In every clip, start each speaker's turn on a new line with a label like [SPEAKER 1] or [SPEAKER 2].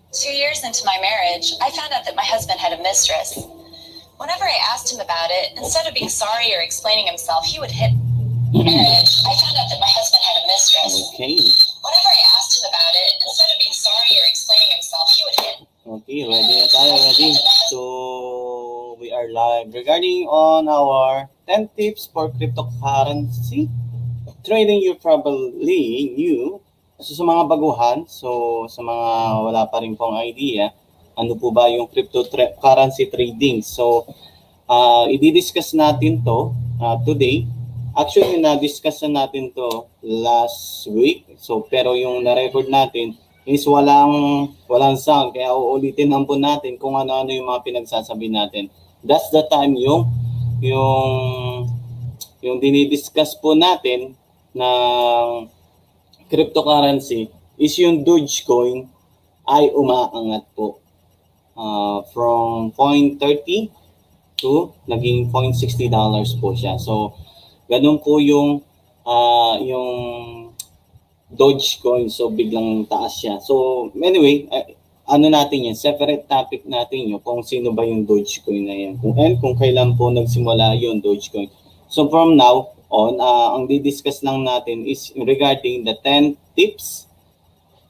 [SPEAKER 1] 2 years into my marriage, I found out that my husband had a mistress. Whenever I asked him about it, instead of being sorry or explaining himself, he would hit marriage. I found out that my husband had a mistress.
[SPEAKER 2] Okay.
[SPEAKER 1] Whenever I asked him about it, instead of being sorry or explaining himself, he would hit.
[SPEAKER 2] Okay, ready na tayo, ready? So, we are live. Regarding on our 10 tips for cryptocurrency, trading you probably new. So, sa mga baguhan, so sa mga wala pa rin pong idea, ano po ba yung cryptocurrency trading? So, i-discuss natin to today. Actually, na-discuss na natin to last week. So, pero yung na-record natin is walang sound. Kaya uulitin lang po natin kung ano-ano yung mga pinagsasabi natin. That's the time yung dinidiscuss po natin na cryptocurrency is yung Dogecoin ay umaangat po. From 0.30 to naging $0.60 po siya. So, ganun po yung Dogecoin. So, biglang taas siya. So, anyway, ano natin yan? Separate topic natin yun kung sino ba yung Dogecoin na yan. Kung kailan po nagsimula yung Dogecoin. So, from now on, ang didiscuss lang natin is regarding the 10 tips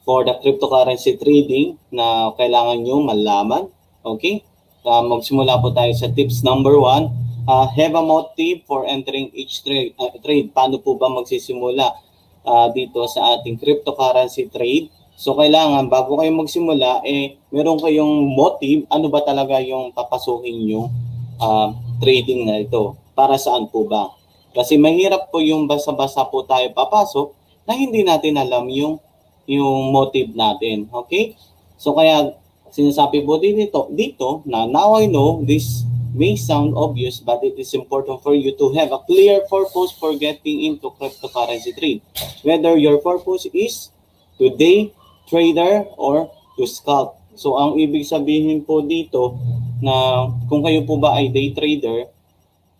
[SPEAKER 2] for the cryptocurrency trading na kailangan nyo malaman. Okay? Magsimula po tayo sa tips number 1. Have a motive for entering each trade. Paano po ba magsisimula dito sa ating cryptocurrency trade? So, kailangan bago kayo magsimula, meron kayong motive. Ano ba talaga yung papasukin yung trading na ito? Para saan po ba? Kasi mahirap po yung basa-basa po tayo papasok na hindi natin alam yung motive natin. Okay? So kaya sinasabi po dito na now I know this may sound obvious but it is important for you to have a clear purpose for getting into cryptocurrency trade. Whether your purpose is to day trader or to scalp. So ang ibig sabihin po dito na kung kayo po ba ay day trader,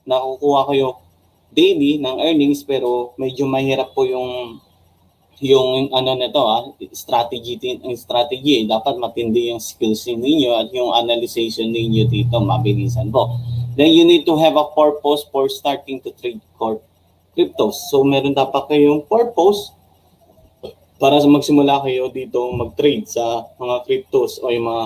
[SPEAKER 2] nakukuha kayo daily ng earnings pero medyo mahirap po yung ano nito strategy dapat matindi yung skills ninyo at yung analysis ninyo dito mabilisan po. Then you need to have a purpose for starting to trade cryptos. So meron dapat kayong purpose para sa magsimula kayo dito mag-trade sa mga cryptos o yung mga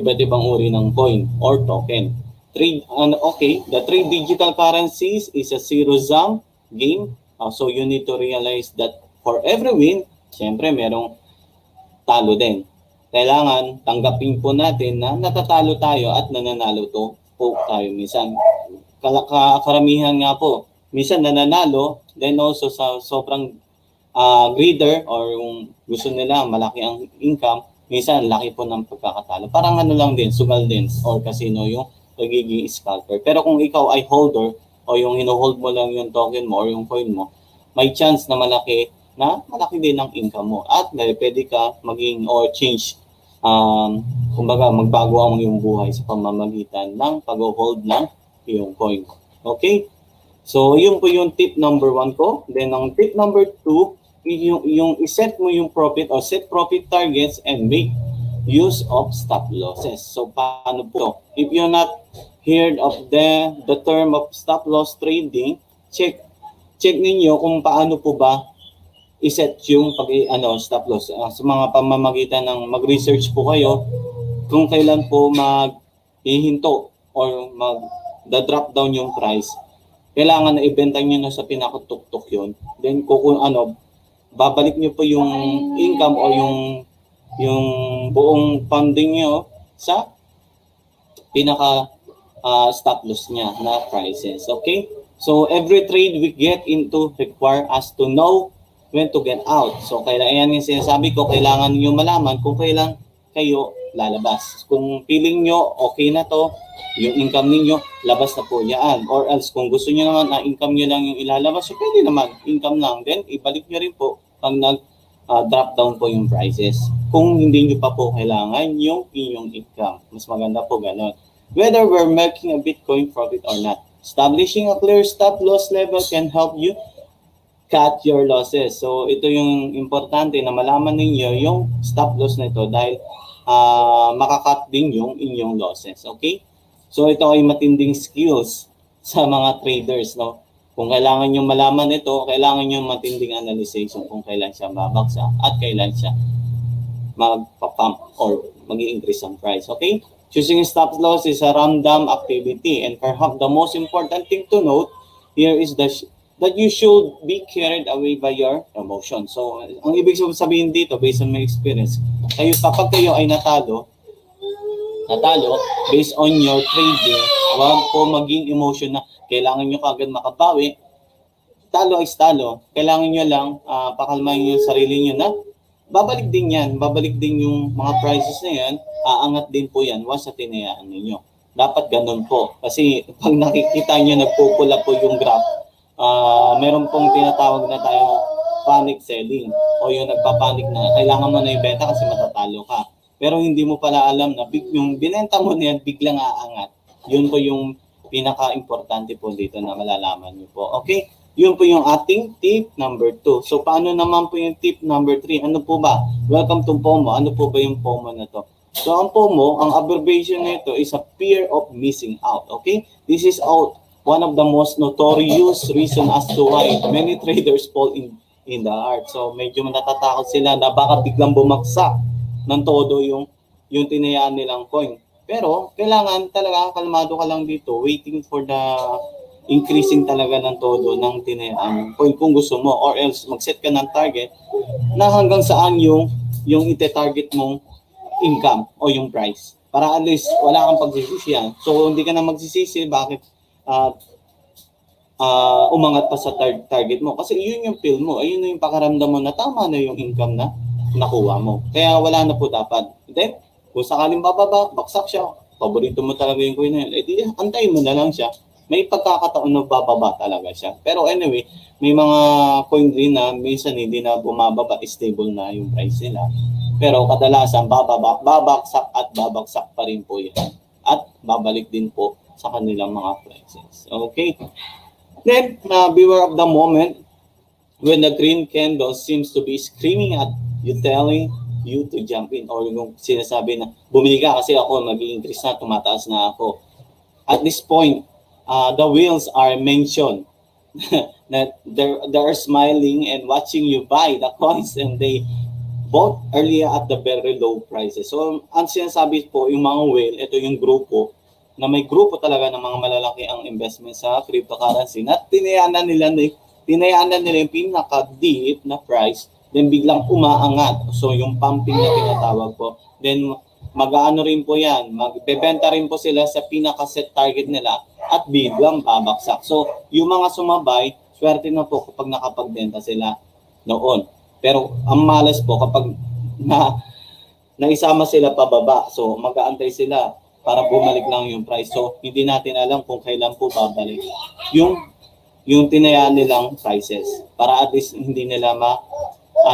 [SPEAKER 2] iba't ibang uri ng coin or token. The trade digital currencies is a zero-sum game. So you need to realize that for every win, siyempre merong talo din. Kailangan tanggapin po natin na natatalo tayo at nananalo po tayo minsan. Karamihan nga po, minsan nananalo, then also sa sobrang greeder or yung gusto nila malaki ang income, minsan laki po ng pagkakatalo. Parang ano lang din, sugal din or casino yung magiging scalper. Pero kung ikaw ay holder o yung hino-hold mo lang yung token mo or yung coin mo, may chance na malaki din ang income mo at pwede ka maging or change kumbaga magbago ang iyong buhay sa pamamagitan ng pag-hold ng iyong coin. Okay? So, yun po yung tip number 1 ko. Then, ang tip number 2, yung iset mo yung profit or set profit targets and make use of stop losses. So, paano po? If you're not heard of the term of stop loss trading, check ninyo kung paano po ba iset yung stop loss. Sa mga pamamagitan ng mag-research po kayo kung kailan po mag-hihinto or mag-drop down yung price. Kailangan na ibenta nyo na sa pinakatuktok yun. Then babalik nyo po yung income o yung buong funding nyo sa pinaka stop loss niya na prices. Okay? So every trade we get into require us to know when to get out. So kailangan yung sinasabi ko, kailangan niyo malaman kung kailan kayo lalabas. Kung feeling nyo okay na to, yung income niyo labas na po yan. Or else kung gusto niyo naman na income niyo lang yung ilalabas, so pwede naman income lang. Then ibalik niyo rin po pag drop down po yung prices. Kung hindi nyo pa po kailangan yung inyong income. Mas maganda po ganun. Whether we're making a Bitcoin profit or not. Establishing a clear stop loss level can help you cut your losses. So ito yung importante na malaman ninyo yung stop loss na ito dahil makakat din yung inyong losses. Okay? So ito ay matinding skills sa mga traders, no? Kung kailangan nyo malaman ito, kailangan nyo matinding analysis kung kailan siya babagsak at kailan siya magpa-pump or mag-i-increase ang price. Okay? Choosing stop loss is a random activity, and perhaps the most important thing to note here is that you should be carried away by your emotion. So, ang ibig sabihin dito, based on my experience, kapag kayo ay natalo based on your trading, huwag po maging emotion na kailangan nyo kagad makabawi. Talo ay talo. Kailangan nyo lang pakalmahin yung sarili nyo na babalik din yan. Babalik din yung mga prices na yan. Aangat din po yan once sa tinayaan ninyo. Dapat ganun po. Kasi pag nakikita nyo nagpupula po yung graph, meron pong tinatawag na tayo panic selling o yung nagpapanik na kailangan mo na ibenta kasi matatalo ka. Pero hindi mo pala alam na yung binenta mo na yan biglang aangat. Yun po yung pinaka-importante po dito na malalaman nyo po. Okay? Yun po yung ating tip number 2. So, paano naman po yung tip number 3? Ano po ba? Welcome to POMO. Ano po ba yung POMO na to? So, ang POMO, ang abbreviation nito is a fear of missing out. Okay? This is one of the most notorious reason as to why many traders fall in the art. So, medyo natatakot sila na baka biglang bumagsak ng todo yung tinayaan nilang coin. Pero, kailangan talaga kalmado ka lang dito, waiting for the increasing talaga ng todo ng tinayaan coin kung gusto mo, or else mag-set ka ng target na hanggang saan yung ite-target mong income o yung price. Para at least wala kang pagsisisihan. So, hindi ka na magsisisi bakit umangat pa sa target mo. Kasi yun yung feel mo, ayun yung pakaramdam mo na tama na yung income na nakuha mo. Kaya wala na po dapat. Then, kung sakaling bababa, baksak siya, paborito mo talaga yung coin na yun, edi antayin mo na lang siya. May pagkakataon na bababa talaga siya. Pero anyway, may mga coin din na minsan hindi na bumababa, stable na yung price nila. Pero kadalasan babagsak pa rin po yan. At babalik din po sa kanilang mga prices. Okay? Then, beware of the moment when the green candle seems to be screaming at you, telling you to jump in, or yung sinasabi na bumili ka kasi ako mag-i-increase na, tumataas na ako. At this point, the wheels are mentioned that they're smiling and watching you buy the coins, and they bought earlier at the very low prices. So, ang sinasabi po, yung mga whale, ito yung grupo, na may grupo talaga ng mga malalaki ang investment sa cryptocurrency, na tinayanan nila yung pinaka-deep na price, then biglang umaangat. So, yung pumping na tinatawag po. Then, mag-aano rin po yan, magbebenta rin po sila sa pinaka-set target nila at biglang babaksak. So, yung mga sumabay, swerte na po kapag nakapagbenta sila noon. Pero, ang malas po kapag naisama sila pababa. So, mag-aantay sila para bumalik lang yung price. So, hindi natin alam kung kailan po babalik yung tinayaan nilang prices. Para at least hindi nila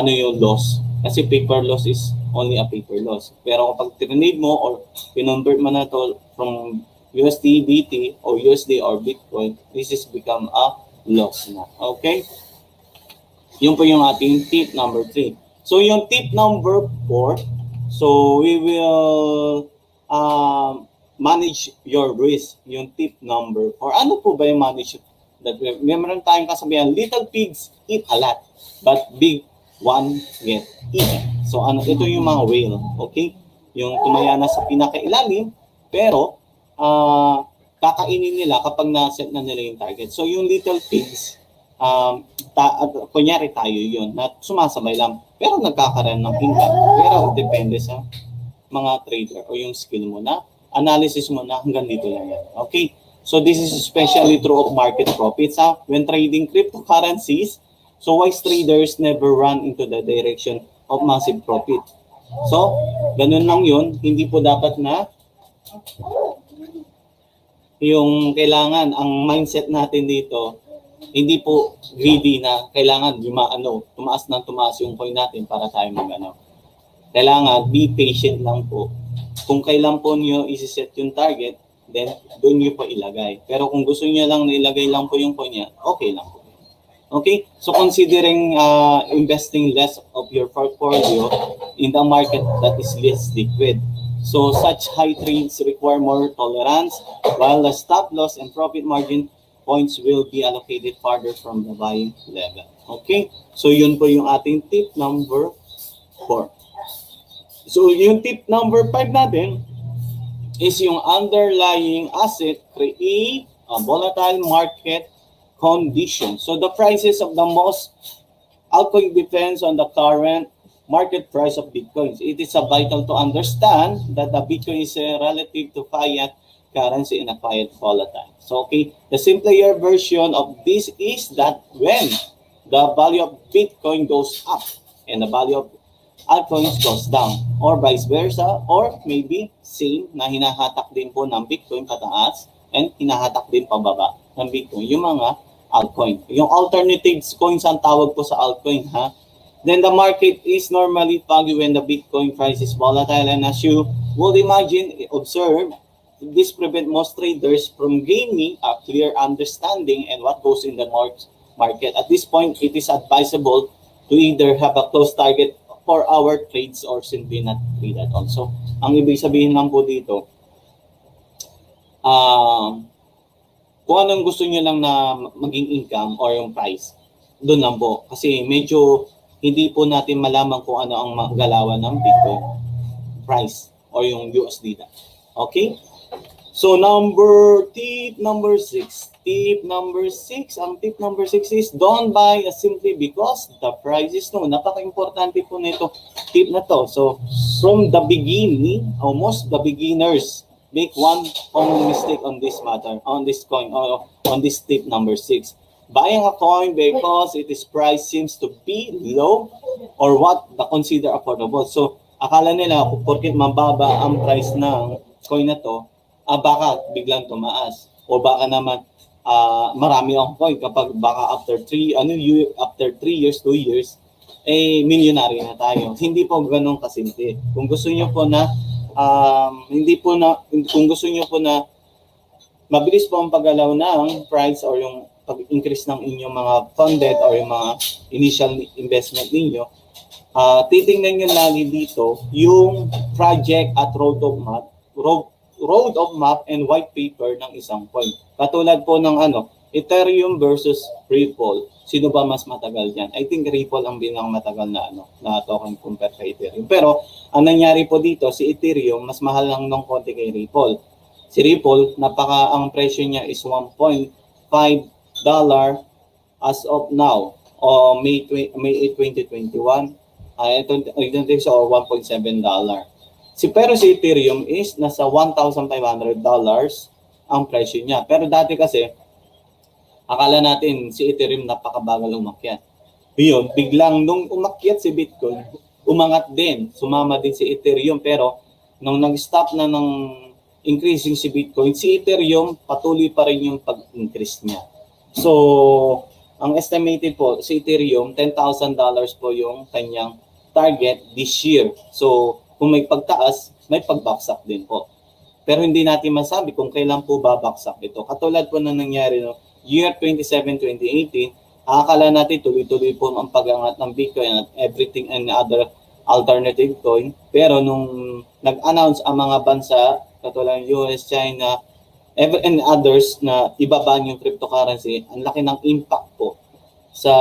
[SPEAKER 2] yung loss. Kasi paper loss is only a paper loss. Pero kapag tinrade mo or kinonvert mo na to from USD, BT, or USD or Bitcoin, this is become a loss na. Okay? Yun po yung ating tip number 3. So yung tip number 4, so we will manage your risk. Yung tip number 4. Ano po ba yung manage that? Meron tayong kasabihan, little pigs eat a lot, but big one get eaten. So ito yung mga whale, okay? Yung tumaya na sa pinakailalim, pero kakainin nila kapag na-set na nila yung target. So yung little pigs, kunyari tayo yun, na sumasabay lang, pero nagkakaroon ng income. Pero depende sa mga trader o yung skill mo na, analysis mo na hanggang dito lang yan. Okay? So this is especially true of market profits. When trading cryptocurrencies, so wise traders never run into the direction of massive profit. So, ganun lang yun. Hindi po dapat na yung kailangan, ang mindset natin dito, hindi po greedy na kailangan tumaas ng tumaas yung coin natin para tayo Kailangan, be patient lang po. Kung kailan po nyo isi-set yung target, then doon nyo po ilagay. Pero kung gusto nyo lang na ilagay lang po yung coin niya, okay lang po. Okay? So considering investing less of your portfolio in the market that is less liquid. So such high trades require more tolerance, while the stop loss and profit margin points will be allocated farther from the buying level. Okay? So yun po yung ating tip number 4. So yung tip number 5 natin is yung underlying asset create a volatile market condition. So the prices of the most altcoin depends on the current market price of Bitcoins. It is vital to understand that the Bitcoin is relative to fiat currency and a fiat volatile. So okay, the simpler version of this is that when the value of Bitcoin goes up and the value of altcoins goes down, or vice versa, or maybe same na hinahatak din po ng Bitcoin pataas and hinahatak din pababa ng Bitcoin yung mga altcoin. Yung alternative coins ang tawag po sa altcoin, ha? Then the market is normally valued when the Bitcoin price is volatile, and as you would imagine, observe, this prevent most traders from gaining a clear understanding and what goes in the market. At this point, it is advisable to either have a close target for our trades or simply not trade at all. So, ang ibig sabihin lang po dito, kung anong gusto nyo lang na maging income or yung price, doon lang po. Kasi medyo hindi po natin malaman kung ano ang galawan ng Bitcoin price or yung USD na. Okay? So, tip number 6. Ang tip number 6 is don't buy simply because the price is low. Napaka-importante po nito tip na to. So, from the beginning, almost the beginners make one common mistake on this matter, on this coin, or on this tip number 6. Buying a coin because its price seems to be low or what the consider affordable. So, akala nila porket mababa ang price ng coin na to, baka biglang tumaas. O baka naman marami akong coin kapag baka after 3 years, 2 years, milyonary na tayo. Hindi po ganoon kasimple. Kung gusto niyo po na kung gusto niyo po na mabilis po ang paggalaw ng price or yung pag-increase ng inyong mga funded or yung mga initial investment ninyo, titingnan nyo lagi dito yung project at road of map and white paper ng isang coin. Katulad po ng Ethereum versus Ripple. Sino ba mas matagal diyan? I think Ripple ang matagal na token compare kay Ethereum. Pero ang nangyari po dito, si Ethereum mas mahal lang ng konti kay Ripple. Si Ripple, ang presyo niya is $1.5 as of now, o May 8, 2021. Ito or $1.7. Pero si Ethereum is nasa $1,500 ang presyo niya. Pero dati kasi, akala natin si Ethereum napakabagal umakyat. Yun, biglang nung umakyat si Bitcoin, umangat din, sumama din si Ethereum. Pero nung nag-stop na ng increasing si Bitcoin, si Ethereum patuloy pa rin yung pag-increase niya. So, ang estimated po, si Ethereum, $10,000 po yung kanyang target this year. So, kung may pagtaas, may pagbaksak din po. Pero hindi natin masabi kung kailan po babaksak ito. Katulad po na nangyari no year 27, 2018, akala natin tuloy-tuloy po ang pag-angat ng Bitcoin at everything and other alternative coin. Pero nung nag-announce ang mga bansa, katulad ng US, China, and others na ibaba yung cryptocurrency, ang laki ng impact po sa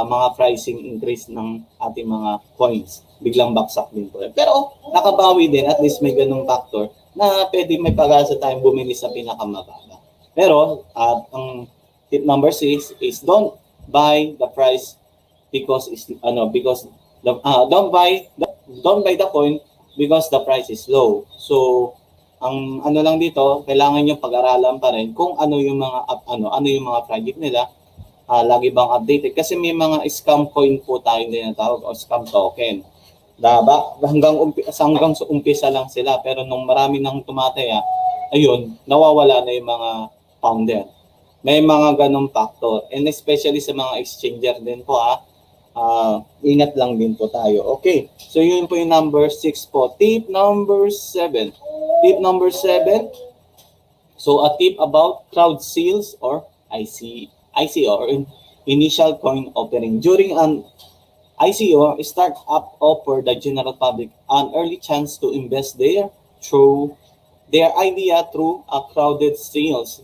[SPEAKER 2] mga pricing increase ng ating mga coins. Biglang baksak din po. Pero nakabawi din, at least may ganung factor na pwede may pag-asa tayong bumili sa pinakamababa. Pero ang tip number 6 is don't buy the price because don't buy the coin because the price is low. So ang lang dito, kailangan niyo pag-aralan pa rin kung ano yung mga project nila. Lagi bang updated? Kasi may mga scam coin po tayo din na tawag o scam token. Hanggang sa umpisa lang sila, pero nung marami nang tumataya, ayun, nawawala na yung mga founder. May mga ganong factor, and especially sa mga exchanger din po ingat lang din po tayo. Okay, so yun po yung number 6 po. Tip number 7. So a tip about crowd sales or ICO, or initial coin offering. During an ICO, startup offer the general public an early chance to invest their idea through a crowded sales.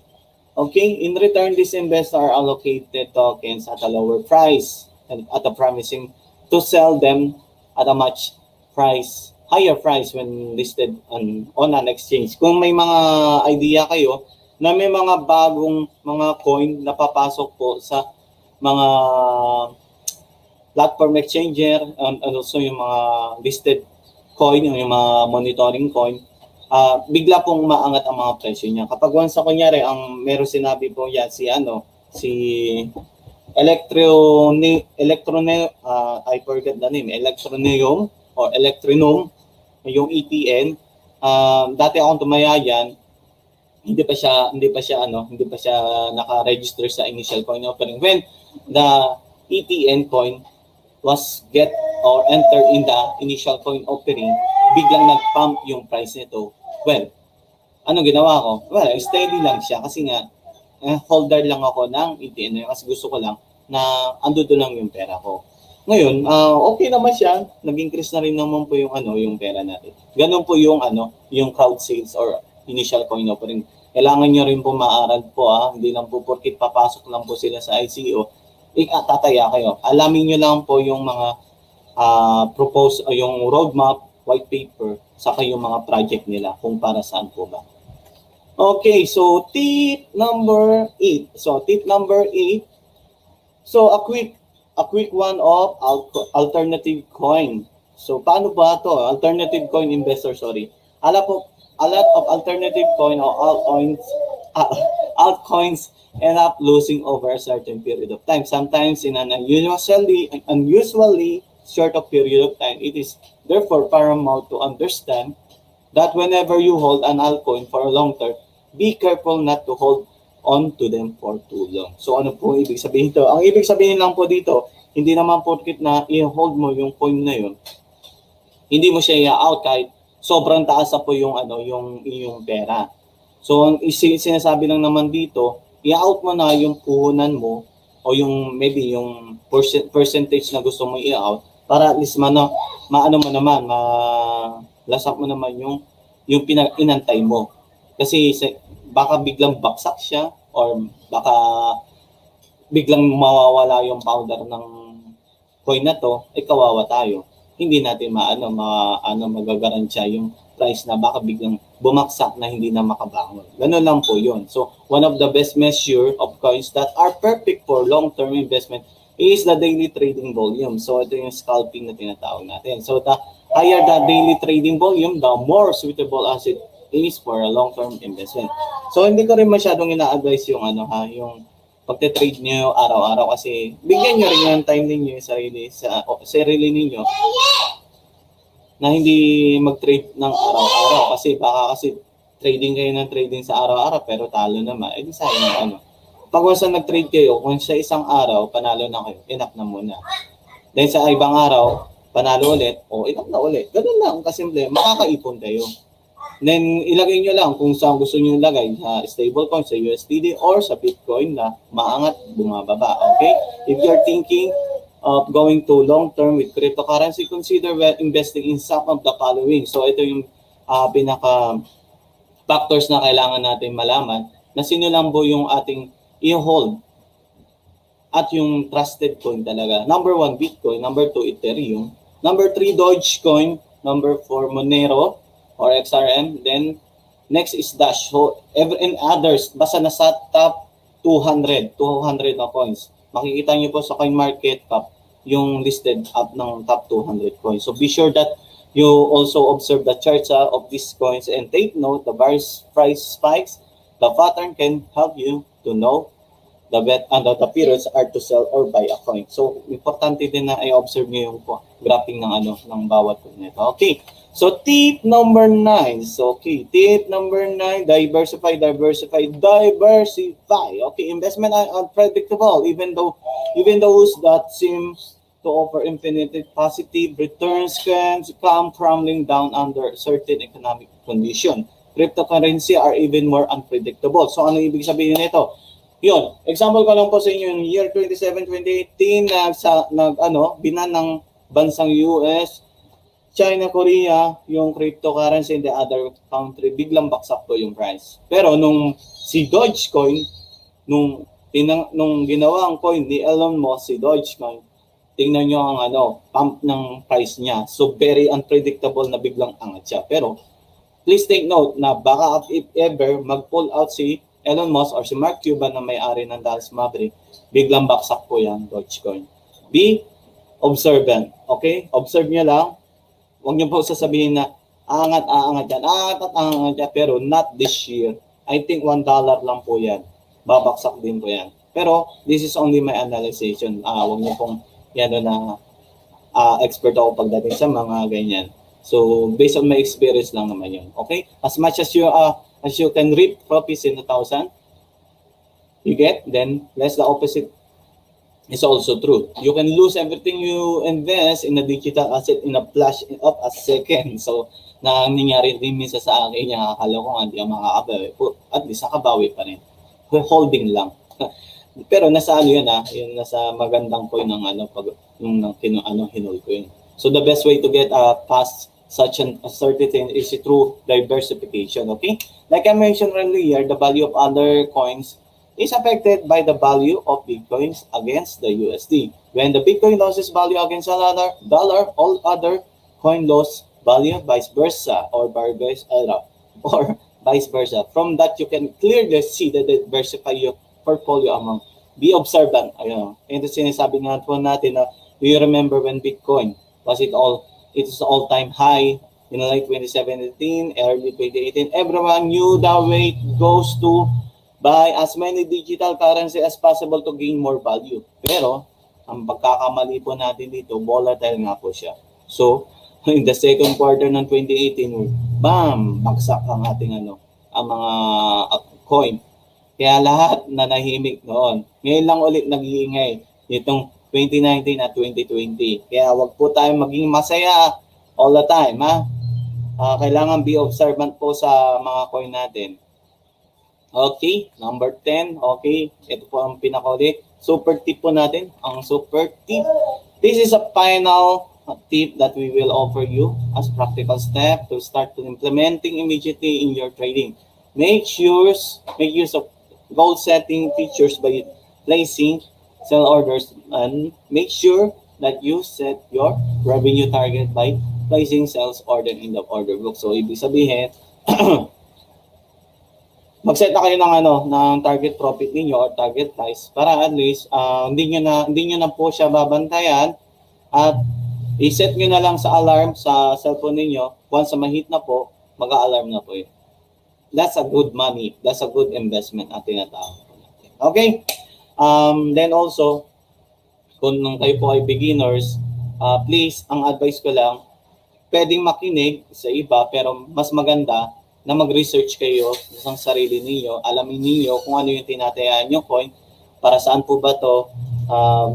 [SPEAKER 2] Okay, in return, these investors are allocated tokens at a lower price and at a promising to sell them at a much higher price when listed on an exchange. Kung may mga idea kayo na may mga bagong mga coin na papasok po sa mga platform exchanger and also yung mga listed coin, yung mga monitoring coin, bigla pong maangat ang mga presyo niya. Kapag once sa kunyari, ang meron sinabi po yan si I forget the name, Electroneum or Electrinum, yung ETN, dati akong tumaya yan, hindi pa siya naka-register sa initial coin offering. When the ETN coin was get or enter in the initial coin offering, biglang nag-pump yung price nito. Well, ano ginawa ko? Well, steady lang siya kasi nga holder lang ako ng ETN kasi gusto ko lang na ando doon lang yung pera ko. Ngayon, okay naman siya, nag-increase na rin naman po yung yung pera natin. Ganun po yung yung crowd sales or initial coin offering. Kailangan niyo rin po maaral po hindi lang po porkit papasok lang po sila sa ICO, tataya kayo. Alamin niyo lang po yung mga yung roadmap, white paper, saka yung mga project nila kung para saan po ba. Okay, so tip number 8. So a quick one of alternative coin. So paano ba to? Alternative coin investor, sorry. A lot of alternative coin or altcoins end up losing over a certain period of time. Sometimes in an unusually short of period of time. It is therefore paramount to understand that whenever you hold an altcoin for a long term, be careful not to hold on to them for too long. So ano po ibig sabihin ito? Ang ibig sabihin lang po dito, hindi naman porket na i-hold mo yung coin na yun, hindi mo siya i-out kahit sobrang taas na po yung yung pera. So ang sinasabi lang naman dito, i-out mo na yung puhunan mo o yung maybe yung percentage na gusto mo i-out para at least maano mo naman, lasak mo naman yung inantay mo. Kasi baka biglang baksak siya or baka biglang mawawala yung powder ng coin na to, kawawa tayo. Hindi natin magagarantiya yung price na baka biglang bumaksak na hindi na makabangon. Ganun lang po yun. So, one of the best measure of coins that are perfect for long-term investment is the daily trading volume. So, ito yung scalping na tinatawag natin. So, the higher the daily trading volume, the more suitable asset is for a long-term investment. So, hindi ko rin masyadong ina-advise yung yung pagte-trade niyo araw-araw kasi bigyan niyo rin yung time ninyo sarili ninyo na hindi mag-trade ng araw-araw kasi baka trading kayo ng trading sa araw-araw pero talo naman, di sayang Pag once nag-trade kayo, kung sa isang araw, panalo na kayo, enough na muna. Then sa ibang araw, panalo ulit, enough na ulit. Ganun lang, kasimple, makakaipon kayo. Then ilagay nyo lang kung saan gusto nyo ilagay, sa stablecoin, sa USDT, or sa Bitcoin na maangat, bumababa. Okay? If you're thinking of going to long-term with cryptocurrency, consider investing in some of the following. So ito yung pinaka-factors na kailangan natin malaman na sino lang po yung ating i-hold at yung trusted coin talaga. Number 1, Bitcoin. Number 2, Ethereum. Number 3, Dogecoin. Number 4, Monero or XRM. Then, next is Dash. So, and others, basta nasa top 200 na coins. Makikita nyo po sa CoinMarketCap yung listed up ng top 200 coins. So, be sure that you also observe the charts of these coins and take note the various price spikes. The pattern can help you to know the periods are to sell or buy a coin. So, importante din na i-observe nyo yung graphing ng bawat coin nito. Okay. So, tip number 9. So, okay. Tip number 9, diversify. Okay. Investment are unpredictable even those that seem to offer infinite positive returns can come crumbling down under certain economic condition. Cryptocurrency are even more unpredictable. So, ano ibig sabihin nito? Yun, example ko lang po sa inyo, yung year 2018, binan ng bansang US, China, Korea, yung cryptocurrency in the other country, biglang baksak po yung price. Pero nung si Dogecoin, nung ginawa ang coin ni Elon Musk, si Dogecoin, tingnan nyo ang pump ng price niya. So very unpredictable na biglang angat siya. Pero please take note na baka if ever mag-pull out si Elon Musk or si Mark Cuban na may-ari ng Dallas Maverick, biglang baksak po yan, Dogecoin. Be observant, okay? Observe nyo lang. Huwag niyo po sasabihin na aangat yan, pero not this year. I think $1 lang po yan. Babaksak din po yan. Pero this is only my analysis. Huwag niyo pong expert ako pagdating sa mga ganyan. So based on my experience lang naman yun. Okay? As much as you can reap profits in 1,000, you get, then less the opposite is also true. You can lose everything you invest in a digital asset in a flash of a second. So, nangyayari din minsan sa akin, akala ko hindi ako makakabawi. At least nakabawi pa rin. Holding lang. Pero nasa yun yung nasa magandang point ng hinol ko yun. So, the best way to get past such a certain thing is through diversification, okay? Like I mentioned earlier, the value of other coins is affected by the value of Bitcoins against the USD. When the Bitcoin loses value against another dollar, all other coin lose value, vice versa, or vice versa. From that, you can clearly see the diversify your portfolio among. Be observant. Ito sinasabi nga po natin na, do you remember when Bitcoin was it's all-time high in late 2017, early 2018. Everyone knew the way goes to buy as many digital currency as possible to gain more value. Pero, ang pagkakamali po natin dito, volatile nga po siya. So, in the second quarter ng 2018, bam! Baksak ang ating ang mga coin. Kaya lahat na nahimik noon. Ngayon lang ulit nag-iingay itong 2019 at 2020. Kaya wag po tayong maging masaya all the time, ha? Kailangan be observant po sa mga coin natin. Okay, number 10. Okay, ito po ang pinakaulit. Super tip po natin. Ang super tip. This is a final tip that we will offer you as practical step to start implementing immediately in your trading. Make use of goal setting features by placing sell orders, and make sure that you set your revenue target by placing sales order in the order book. So ibig sabihin, mag-set na kayo ng target profit ninyo or target price para at least hindi nyo na po siya babantayan at i-set nyo na lang sa alarm sa cellphone ninyo. Once ma-hit na po, mag-a-alarm na po yun. That's a good money. That's a good investment at tinatawag po natin. Okay? Then also, kung kayo po ay beginners, please, ang advice ko lang, pwedeng makinig sa iba pero mas maganda na mag-research kayo sa sarili niyo, alamin niyo kung ano yung tinatayaan yung coin, para saan po ba to,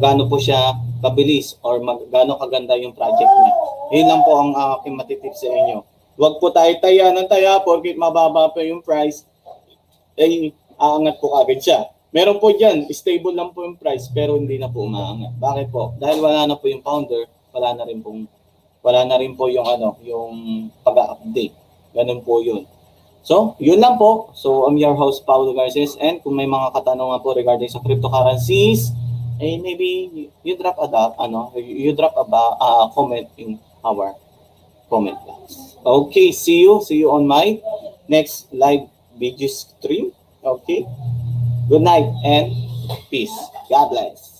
[SPEAKER 2] gaano po siya kabilis or gaano kaganda yung project niya. Yun lang po ang aking matitip sa inyo. Huwag po tayo taya ng taya porket mababa pa yung price, aangat po agad siya. Meron po dyan, stable lang po yung price pero hindi na po umaangat. Bakit po? Dahil wala na po yung founder, wala na rin po yung yung pag-update. Ganun po yun. So, yun lang po. So, I'm your host, Paulo Garces. And kung may mga katanungan po regarding sa cryptocurrencies, maybe you drop a comment in our comment box. Okay, see you on my next live video stream. Okay, good night and peace. God bless.